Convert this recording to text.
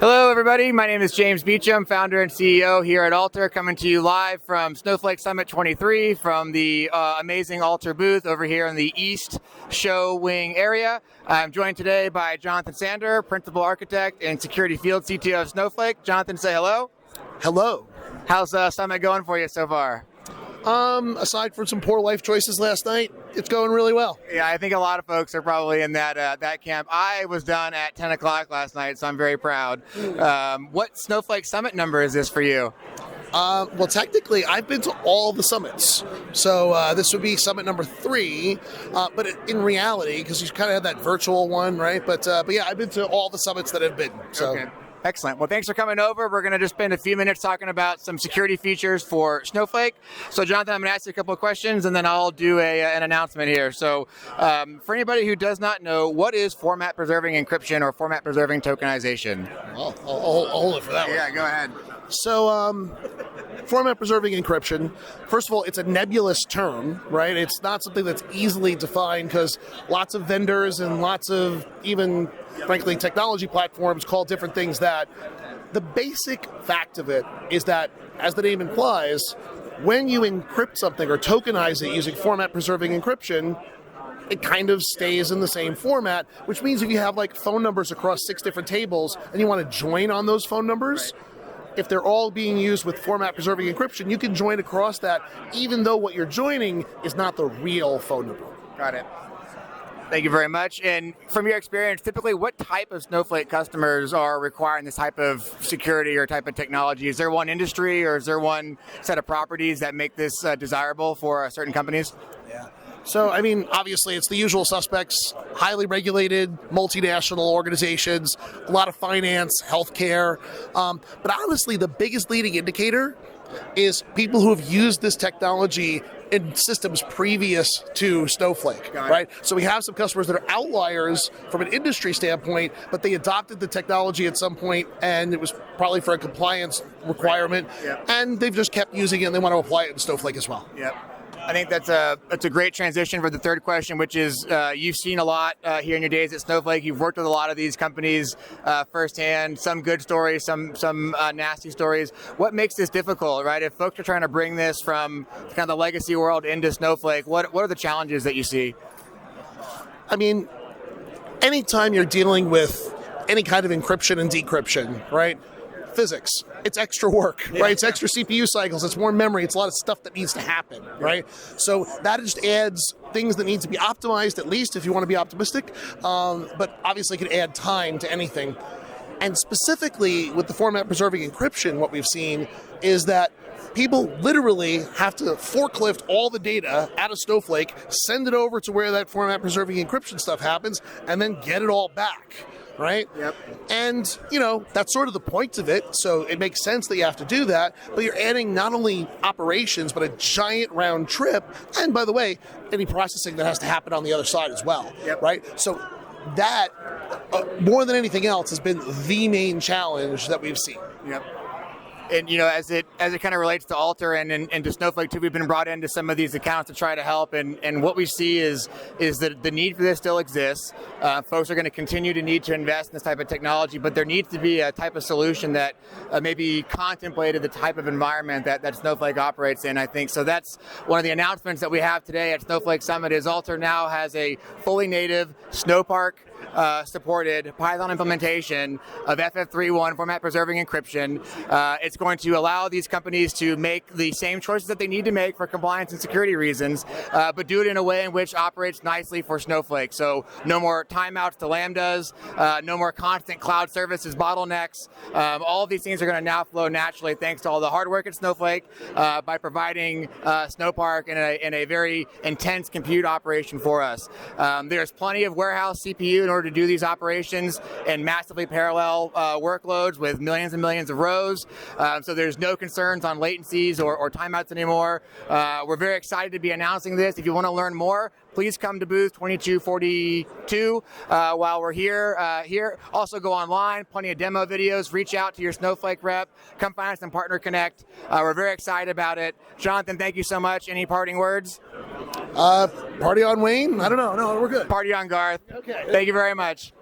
Hello, everybody. My name is James Beecham, founder and CEO here at ALTR, coming to you live from Snowflake Summit 23 from the amazing ALTR booth over here in the East Show Wing area. I'm joined today by Jonathan Sander, Principal Architect and Security Field CTO of Snowflake. Jonathan, say hello. Hello. How's Summit going for you so far? Aside from some poor life choices last night, it's going really well. Yeah, I think a lot of folks are probably in that camp. I was done at 10 o'clock last night, so I'm very proud. What Snowflake Summit number is this for you? Well, technically, I've been to all the summits. So this would be summit number 3. But in reality, because you kind of had that virtual one, right? But yeah, I've been to all the summits that I've been. So. Okay. Excellent. Well, thanks for coming over. We're going to just spend a few minutes talking about some security features for Snowflake. So, Jonathan, I'm going to ask you a couple of questions, and then I'll do an announcement here. So, for anybody who does not know, what is format-preserving encryption or format-preserving tokenization? Well, I'll hold it for that one. Yeah, go ahead. So, format-preserving encryption, first of all, it's a nebulous term, right? It's not something that's easily defined because lots of vendors and lots of even, frankly, technology platforms call different things that. The basic fact of it is that, as the name implies, when you encrypt something or tokenize it using format-preserving encryption, it kind of stays in the same format, which means if you have like phone numbers across 6 different tables and you want to join on those phone numbers, right, if they're all being used with format-preserving encryption, you can join across that, even though what you're joining is not the real phone number. Got it. Thank you very much. And from your experience, typically what type of Snowflake customers are requiring this type of security or type of technology? Is there one industry or is there one set of properties that make this desirable for certain companies? Yeah. So, I mean, obviously, it's the usual suspects, highly regulated, multinational organizations, a lot of finance, healthcare. But honestly, the biggest leading indicator is people who have used this technology in systems previous to Snowflake, right? So we have some customers that are outliers from an industry standpoint, but they adopted the technology at some point, and it was probably for a compliance requirement, and they've just kept using it, and they want to apply it in Snowflake as well. Yep. I think that's a great transition for the third question, which is you've seen a lot here in your days at Snowflake. You've worked with a lot of these companies firsthand, some good stories, some nasty stories. What makes this difficult, right? If folks are trying to bring this from kind of the legacy world into Snowflake, what are the challenges that you see? I mean, anytime you're dealing with any kind of encryption and decryption, right? Physics, it's extra work, right? It's extra CPU cycles, it's more memory, it's a lot of stuff that needs to happen, right? So that just adds things that need to be optimized, at least if you want to be optimistic, but obviously can add time to anything. And specifically with the format-preserving encryption, what we've seen is that people literally have to forklift all the data out of Snowflake, send it over to where that format-preserving encryption stuff happens, and then get it all back. Right? Yep. And, you know, that's sort of the point of it, so it makes sense that you have to do that, but you're adding not only operations, but a giant round trip, and by the way, any processing that has to happen on the other side as well, right? So that, more than anything else, has been the main challenge that we've seen. Yep. And, you know, as it kind of relates to ALTR and to Snowflake too, we've been brought into some of these accounts to try to help. And what we see is that the need for this still exists. Folks are going to continue to need to invest in this type of technology, but there needs to be a type of solution that maybe contemplated the type of environment that Snowflake operates in, I think. So that's one of the announcements that we have today at Snowflake Summit is ALTR now has a fully native Snowpark supported Python implementation of FF31 format-preserving encryption. It's going to allow these companies to make the same choices that they need to make for compliance and security reasons, but do it in a way in which operates nicely for Snowflake. So no more timeouts to Lambdas, no more constant cloud services bottlenecks. All of these things are going to now flow naturally thanks to all the hard work at Snowflake by providing Snowpark in a very intense compute operation for us. There's plenty of warehouse CPU in order to do these operations and massively parallel workloads with millions and millions of rows. So there's no concerns on latencies or timeouts anymore. We're very excited to be announcing this. If you want to learn more, please come to booth 2242 while we're here. Also go online, plenty of demo videos. Reach out to your Snowflake rep. Come find us and Partner Connect. We're very excited about it. Jonathan, thank you so much. Any parting words? Party on Wayne? I don't know. No, we're good. Party on Garth. Okay. Thank you very much.